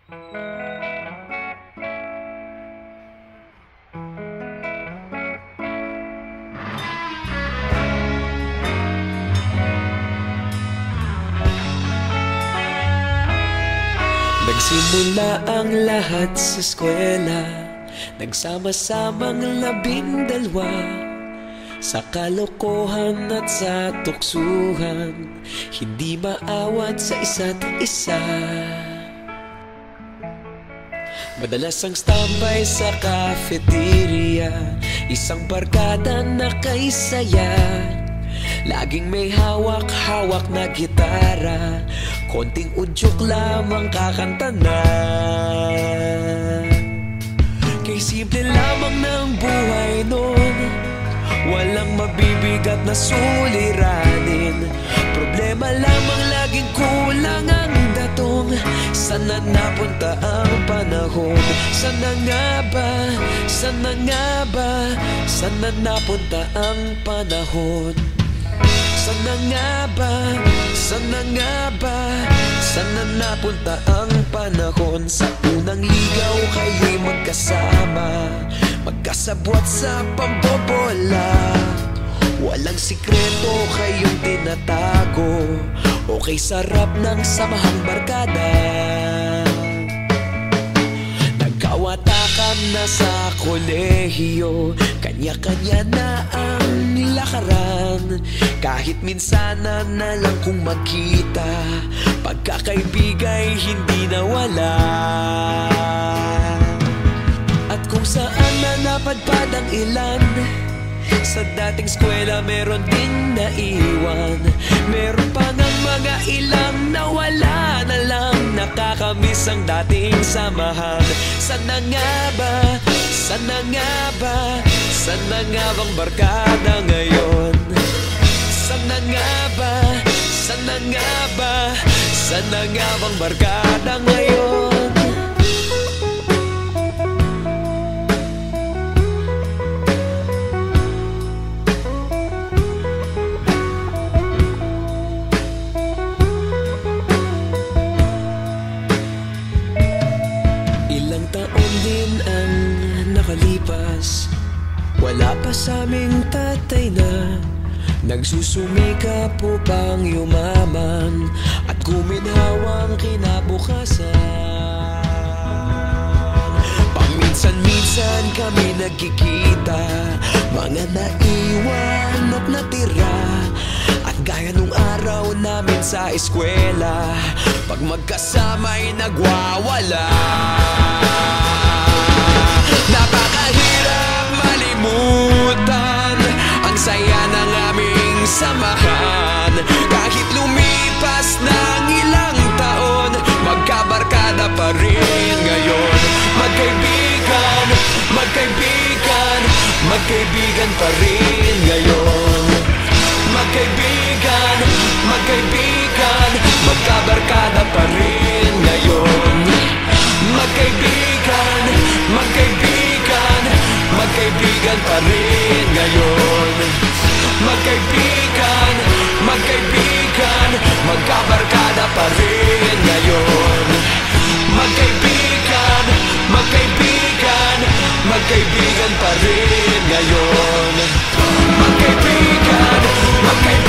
Nagsimula ang lahat sa eskwela, nagsama-samang 12 sa kalokohan at sa tuksuhan, hindi maawat sa isa't isa. Madalas ang standby sa cafeteria, isang barkada na kay saya. Laging may hawak-hawak na gitara, konting udyok lamang kakanta na. Kay simple lamang ng buhay nun, walang mabibigat na suliranin. Problema lamang laging kulang ang datong. Sana napunta ang panahon? Sana nga ba? Sana nga ba? Sana napunta ang panahon? Sana nga ba? Sana nga ba? Sana napunta ang panahon? Sa unang ligaw kayo'y magkasama, magkasabwat sa pambobola. Walang sikreto kayong tinatago, okay sarap ng samahang barkada. Nagkawatakan na sa kolehiyo, kanya-kanya na ang lakaran. Kahit minsan na lang kung magkita, pagkakaibigay hindi nawala. At kung saan na napadpad ang ilan, sa dating eskwela meron ding naiwan. Meron pa ng mga ilang nawala na lang, nakakamiss ang dating samahan. Sana nga ba? Sana nga ba? Sana nga bang barkada ngayon? Sana nga ba? Sana nga ba? Sana nga bang barkada ngayon? Ilang taon din ang nakalipas, wala pa sa aming tatay na nagsusumikap upang yumaman at guminhawang kinabukasan. Paminsan-minsan kami nagkikita, mga naiwan at natira. At gaya nung araw namin sa eskwela, pag magkasama'y nagwawala. Napakahirap malimutan ang saya ng aming samahan. Kahit lumipas ng ilang taon, magkabarkada pa rin ngayon. Magkaibigan, magkaibigan, magkaibigan pa rin ngayon. Magkaibigan, magkaibigan, magkabarkada pa rin ngayon. Magkaibigan, magkaibigan, magkaibigan pa rin ngayon. Magkaibigan, magkaibigan, magkabarkada pa rin ngayon. Magkaibigan, magkaibigan, magkaibigan pa rin ngayon. Magkaibigan, magkaibigan.